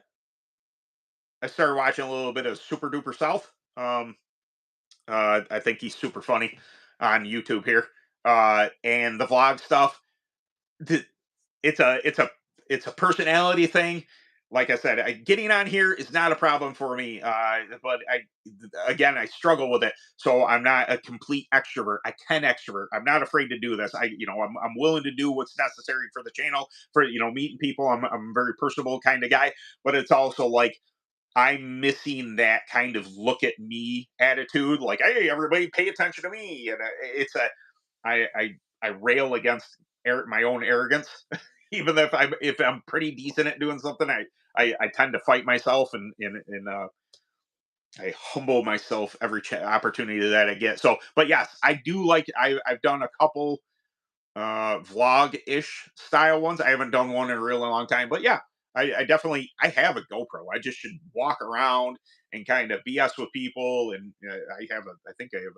started watching a little bit of Super Duper South. I think he's super funny on YouTube here. And the vlog stuff. th- it's a personality thing. Like I said, getting on here is not a problem for me. But again, I struggle with it. So I'm not a complete extrovert. I can extrovert. I'm not afraid to do this. I'm willing to do what's necessary for the channel, for meeting people. I'm a very personable kind of guy. But it's also like I'm missing that kind of look at me attitude. Like, hey, everybody, pay attention to me. And it's a I rail against my own arrogance. Even if I'm pretty decent at doing something, I tend to fight myself, and I humble myself every opportunity that I get. So, but yes, I do like. I've done a couple vlog ish style ones. I haven't done one in a really long time, but yeah, I definitely I have a GoPro. I just should walk around and kind of BS with people, and I think I have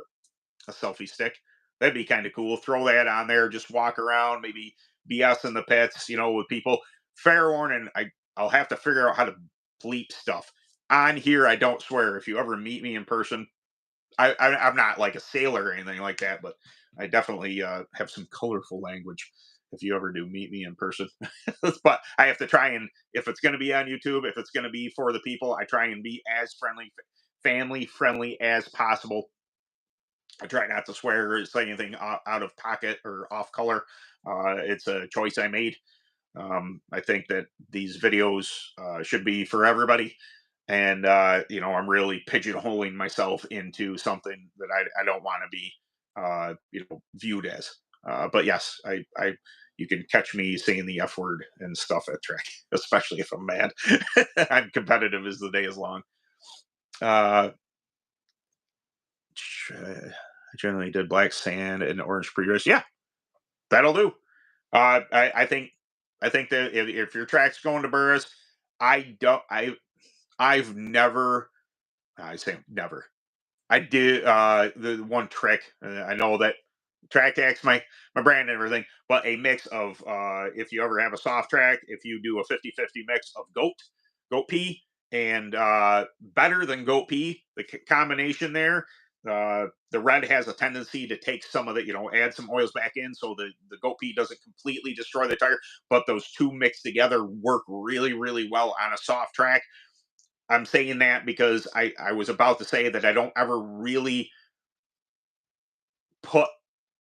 a selfie stick. That'd be kind of cool. Throw that on there, just walk around, maybe BS in the pits, with people. Fair warning, I'll have to figure out how to bleep stuff. On here, I don't swear. If you ever meet me in person, I'm not like a sailor or anything like that, but I definitely have some colorful language. If you ever do meet me in person, but I have to try and if it's going to be on YouTube, if it's going to be for the people, I try and be as family friendly as possible. I try not to swear or say anything out of pocket or off color. It's a choice I made. I think that these videos should be for everybody. And, I'm really pigeonholing myself into something that I don't want to be, viewed as. But yes, you can catch me saying the F word and stuff at track, especially if I'm mad. I'm competitive as the day is long. Uh, I generally did black sand and orange pre-race. Yeah, that'll do. I think that if your track's going to Burris, I don't. I've never. I say never. I did the one trick. I know that track X my brand and everything, but a mix of if you ever have a soft track, if you do a 50-50 mix of goat pea, and better than goat pea, the combination there. The red has a tendency to take some of the, add some oils back in, so the goat pea doesn't completely destroy the tire. But those two mixed together work really, really well on a soft track. I'm saying that because I was about to say that I don't ever really put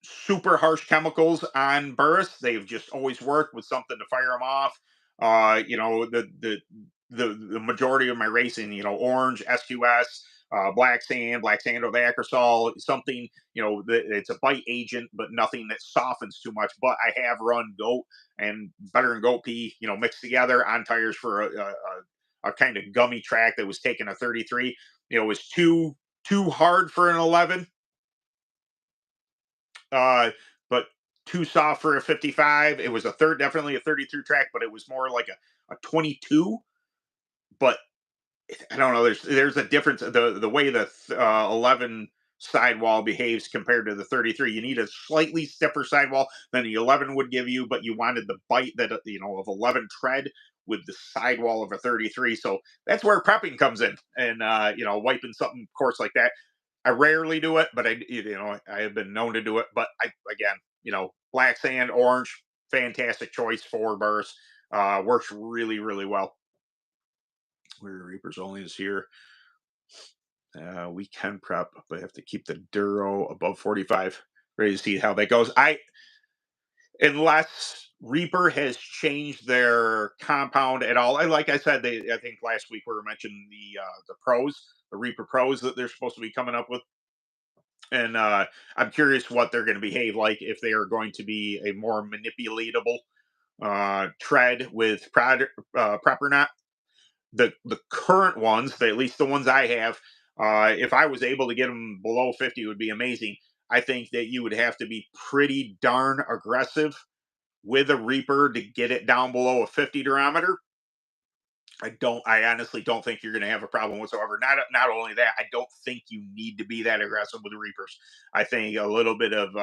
super harsh chemicals on bursts. They've just always worked with something to fire them off. The majority of my racing, orange, SQS, black sand with acrosol, something, it's a bite agent, but nothing that softens too much. But I have run goat and better than goat pea, mixed together on tires for a kind of gummy track that was taking a 33. It was too hard for an 11. Uh, but too soft for a 55. It was definitely a 33 track, but it was more like a 22. But I don't know. There's a difference. The way the 11 sidewall behaves compared to the 33. You need a slightly stiffer sidewall than the 11 would give you, but you wanted the bite that of 11 tread with the sidewall of a 33. So that's where prepping comes in, and wiping something coarse like that. I rarely do it, but I have been known to do it. But again, black sand, orange, fantastic choice for Burris. Works really, really well. Where Reapers only is here. We can prep, but have to keep the Duro above 45. Ready to see how that goes. Unless Reaper has changed their compound at all. And like I said, I think last week we were mentioning the pros, the Reaper pros that they're supposed to be coming up with. And I'm curious what they're going to behave like, if they are going to be a more manipulatable tread with prep or not. The current ones, at least the ones I have, if I was able to get them below 50, it would be amazing. I think that you would have to be pretty darn aggressive with a Reaper to get it down below a 50 durometer. I honestly don't think you're going to have a problem whatsoever. Not only that, I don't think you need to be that aggressive with the Reapers. I think a little bit of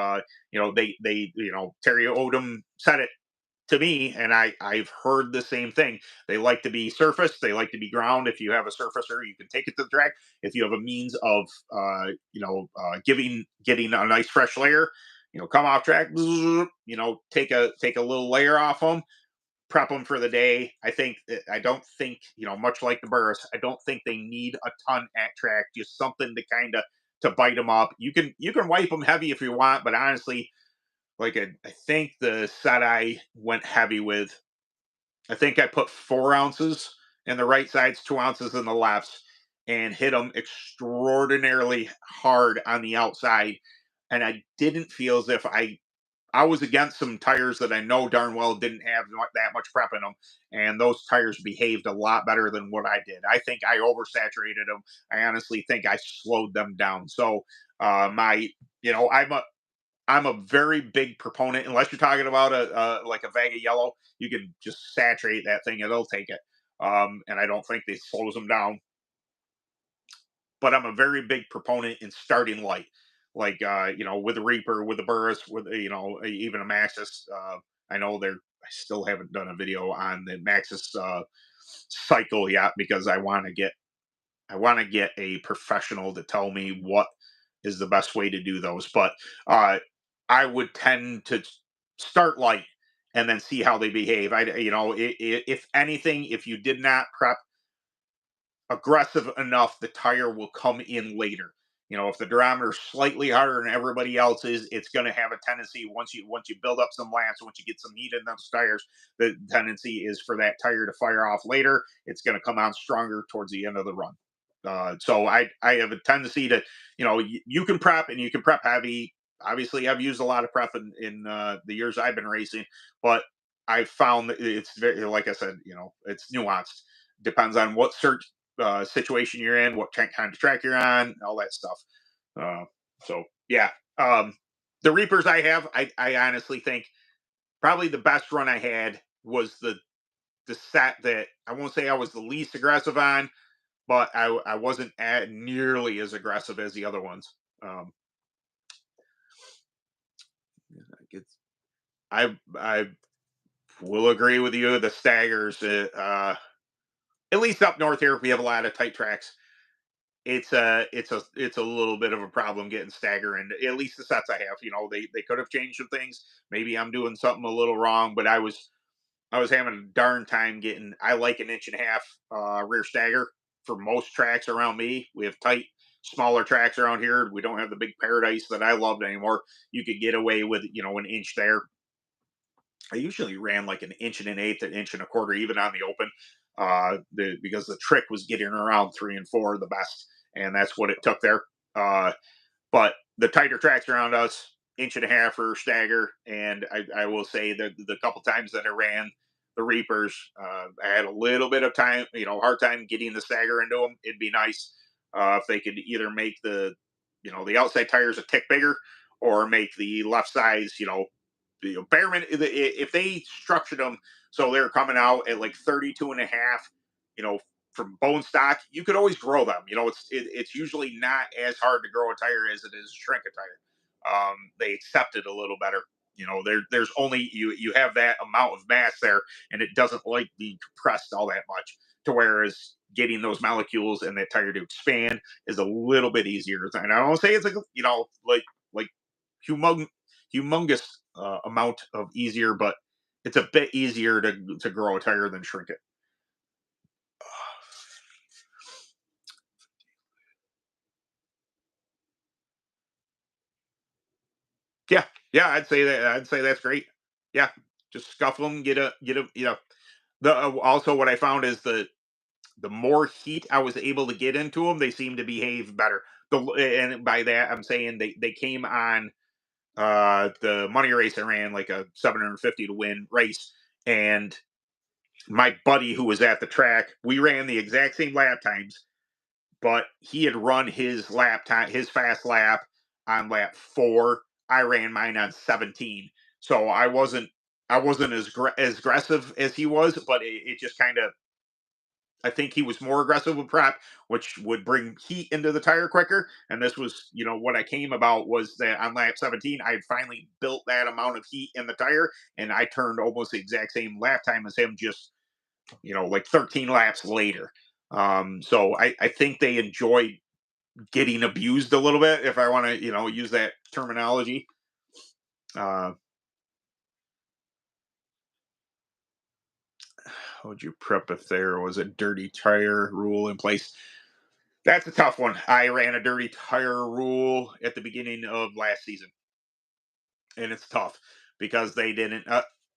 Terry Odom said it to me, and I've heard the same thing. They like to be surface, they like to be ground. If you have a surfacer, you can take it to the track. If you have a means of getting a nice fresh layer, come off track, take a little layer off them, prep them for the day. I don't think, much like the Burris, I don't think they need a ton at track. Just something to kind of to bite them up. You can wipe them heavy if you want, but honestly, I think the set I went heavy with, I think I put 4 ounces in the right sides, 2 ounces in the lefts, and hit them extraordinarily hard on the outside. And I didn't feel as if I was against some tires that I know darn well didn't have that much prep in them, and those tires behaved a lot better than what I did. I think I oversaturated them. I honestly think I slowed them down. So my, I'm a very big proponent. Unless you're talking about like a bag of yellow, you can just saturate that thing and it'll take it. And I don't think they slows them down. But I'm a very big proponent in starting light, like with the Reaper, with the Burris, with even a Maxxis. I know I still haven't done a video on the Maxxis cycle yet, because I want to get a professional to tell me what is the best way to do those. But uh, I would tend to start light and then see how they behave. If anything, if you did not prep aggressive enough, the tire will come in later. If the durometer is slightly harder than everybody else's, it's going to have a tendency, once you build up some laps, once you get some heat in those tires, the tendency is for that tire to fire off later. It's going to come on stronger towards the end of the run. So I have a tendency to, you can prep, and you can prep heavy. Obviously, I've used a lot of prep in the years I've been racing, but I've found that it's very, like I said, it's nuanced. Depends on what situation you're in, what kind of track you're on, all that stuff. Uh, so yeah, the Reapers I have, I honestly think probably the best run I had was the set that I won't say I was the least aggressive on, but I wasn't nearly as aggressive as the other ones. Um, I will agree with you. The staggers, at least up north here, we have a lot of tight tracks. It's a little bit of a problem getting stagger, and at least the sets I have. They could have changed some things. Maybe I'm doing something a little wrong, but I was having a darn time getting. I like an inch and a half rear stagger for most tracks around me. We have tight, smaller tracks around here. We don't have the big paradise that I loved anymore. You could get away with an inch there. I usually ran like an inch and an eighth, an inch and a quarter, even on the open. Because the trick was getting around 3 and 4 the best, and that's what it took there. But the tighter tracks around us, inch and a half for stagger. And I will say that the couple times that I ran the Reapers, I had a little bit of time, hard time getting the stagger into them. It'd be nice if they could either make the outside tires a tick bigger, or make the left sides, if they structured them so they're coming out at like 32 and a half, you know, from bone stock, you could always grow them. It's usually not as hard to grow a tire as it is to shrink a tire. They accept it a little better. There's only you have that amount of mass there, and it doesn't like being compressed all that much. To whereas getting those molecules and that tire to expand is a little bit easier. And I don't say it's like humong, humongous amount of easier, but it's a bit easier to grow a tire than shrink it. Yeah, yeah, I'd say that. I'd say that's great. Yeah, just scuff them, get a. The also what I found is the more heat I was able to get into them, they seem to behave better. And by that I'm saying they came on the money race. I ran like a 750 to win race, and my buddy who was at the track, we ran the exact same lap times, but he had run his lap time, his fast lap on lap 4. I ran mine on 17. So I wasn't as aggressive as he was, but it just kind of, I think he was more aggressive with prep, which would bring heat into the tire quicker. And this was, what I came about was that on lap 17, I had finally built that amount of heat in the tire, and I turned almost the exact same lap time as him, just like 13 laps later. So I think they enjoy getting abused a little bit, if I want to, use that terminology. Uh, how would you prep if there was a dirty tire rule in place? That's a tough one. I ran a dirty tire rule at the beginning of last season, and it's tough because they didn't.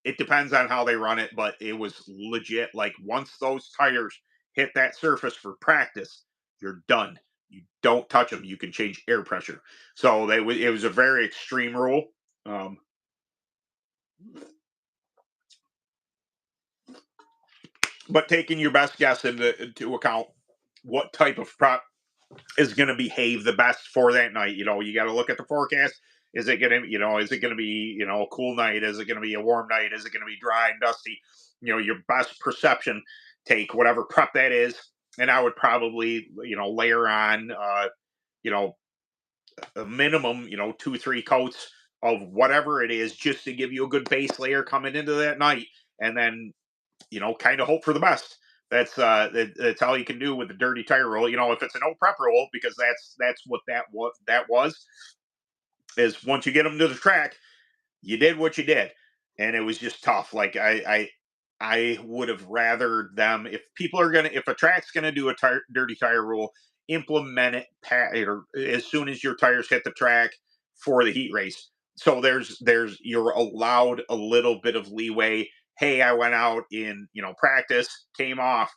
It depends on how they run it, but it was legit. Like once those tires hit that surface for practice, you're done. You don't touch them. You can change air pressure. So it was a very extreme rule. Um, but taking your best guess into account, what type of prep is going to behave the best for that night. You got to look at the forecast. Is it going to, is it going to be, a cool night? Is it going to be a warm night? Is it going to be dry and dusty? Your best perception, take whatever prep that is. And I would probably, layer on, you know, a minimum, 2, 3 coats of whatever it is, just to give you a good base layer coming into that night. And then, kind of hope for the best. That's all you can do with the dirty tire roll. If it's a no prep roll, because that's what that was, is once you get them to the track, you did what you did, and it was just tough. Like I would have rather them, if a track's gonna do a dirty tire rule, implement it or as soon as your tires hit the track for the heat race. So you're allowed a little bit of leeway. Hey, I went out in practice, came off.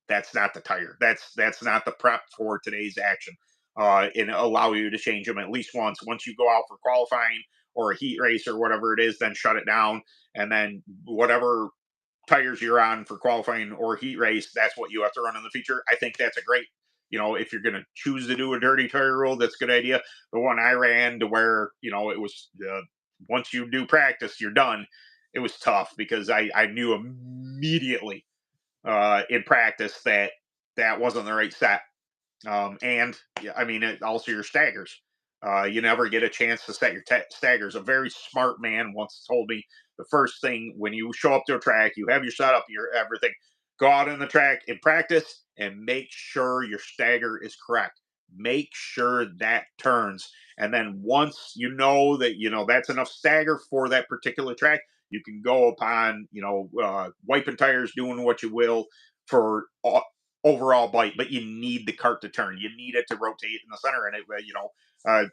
That's not the tire. That's not the prep for today's action. And allow you to change them at least once. Once you go out for qualifying or a heat race or whatever it is, then shut it down. And then whatever tires you're on for qualifying or heat race, that's what you have to run in the future. I think that's a great, if you're going to choose to do a dirty tire rule, that's a good idea. The one I ran to where, it was once you do practice, you're done. It was tough because I knew immediately in practice that wasn't the right set. And yeah, I mean, also your staggers. You never get a chance to set your staggers. A very smart man once told me the first thing when you show up to a track, you have your setup, your everything. Go out in the track in practice and make sure your stagger is correct. Make sure that turns, and then once you know that that's enough stagger for that particular track, you can go upon wiping tires, doing what you will for overall bite, but you need the cart to turn. You need it to rotate in the center, and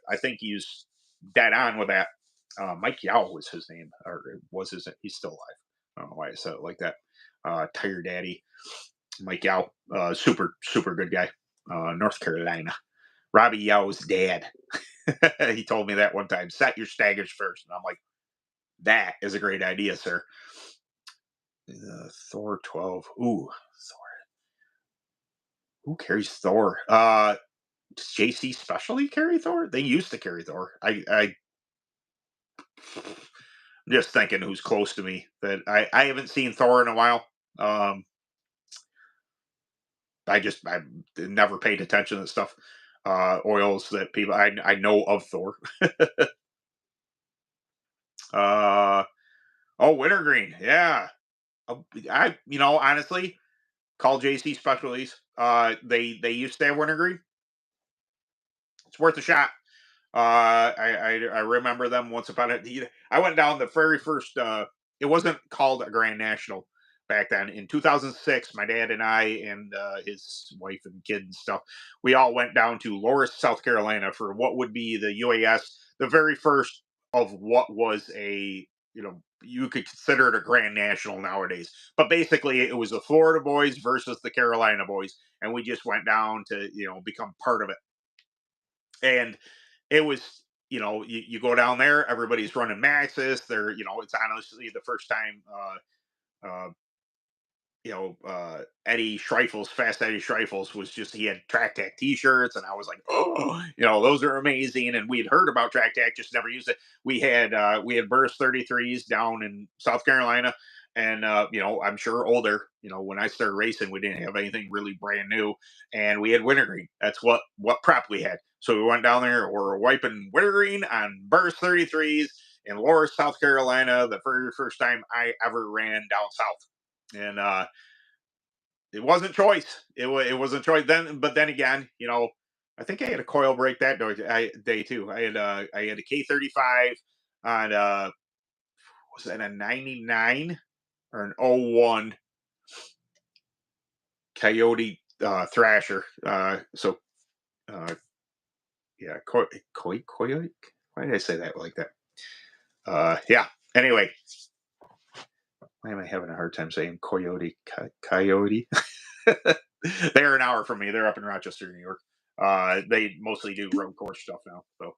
I think he's dead on with that. Mike Yao was his name, or was his? He's still alive. I don't know why I said it like that. Tire Daddy, Mike Yao, super super good guy, North Carolina. Robbie Yao's dad. He told me that one time. Set your staggers first, and I'm like, that is a great idea, sir. Thor 12. Ooh, who carries Thor? Does JC Specialty carry Thor? They used to carry Thor. I Just thinking who's close to me that I haven't seen Thor in a while. Um, I never paid attention to stuff. Oils that people I know of Thor. uh, oh, wintergreen, yeah. I honestly call JC Specialties. They used to have wintergreen. It's worth a shot. I remember them once upon a. I went down the very first. It wasn't called a Grand National back then. In 2006, my dad and I and his wife and kid and stuff, we all went down to Loris, South Carolina for what would be the UAS, the very first of what was a you could consider it a Grand National nowadays. But basically, it was the Florida boys versus the Carolina boys, and we just went down to become part of it. And it was you go down there, everybody's running maxes, they're it's honestly the first time Eddie Schreifels, Fast Eddie Schreifels, was just he had Track Tack T-shirts, and I was like, oh, those are amazing. And we'd heard about Track Tack, just never used it. We had Burris 33s down in South Carolina, and I'm sure older. When I started racing, we didn't have anything really brand new, and we had wintergreen. That's what prep we had. So we went down there. We're wiping wintergreen on Burris 33s in Loris, South Carolina, the very first time I ever ran down south. And it wasn't choice. It wasn't choice then. But then again, I think I had a coil break that day too. I had a K35 on was that a 99 or an 01 Coyote Thrasher. So yeah, Coyote. Why did I say that like that? Yeah. Anyway, why am I having a hard time saying Coyote? Coyote. They're an hour from me. They're up in Rochester, New York. They mostly do road course stuff now. So,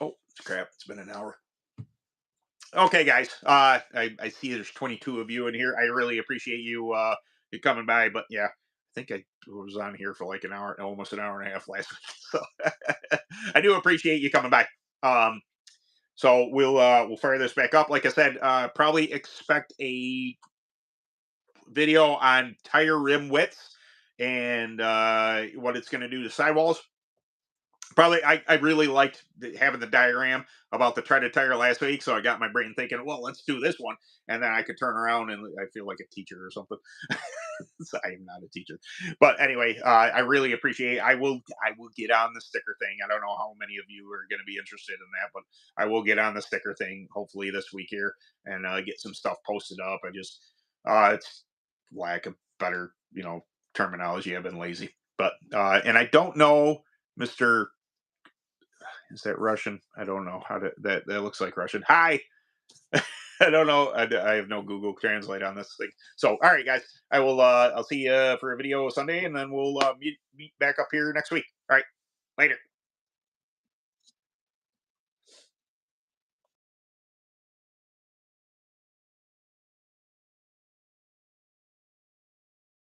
oh crap! It's been an hour. Okay, guys. I see there's 22 of you in here. I really appreciate you coming by. But yeah, I think I was on here for like an hour, almost an hour and a half last week. So I do appreciate you coming by. So we'll fire this back up. Like I said, probably expect a video on tire rim widths and what it's going to do to sidewalls. Probably, I really liked having the diagram about the treaded tire last week, so I got my brain thinking, well, let's do this one, and then I could turn around and I feel like a teacher or something. So I am not a teacher, but anyway, I really appreciate. I will get on the sticker thing. I don't know how many of you are going to be interested in that, but I will get on the sticker thing hopefully this week here and get some stuff posted up. I just it's lack of better terminology. I've been lazy, but and I don't know, Mister. Is that Russian? I don't know how to. That looks like Russian. Hi. I don't know. I have no Google Translate on this thing. So, all right, guys. I will. I'll see you for a video Sunday, and then we'll meet back up here next week. All right. Later.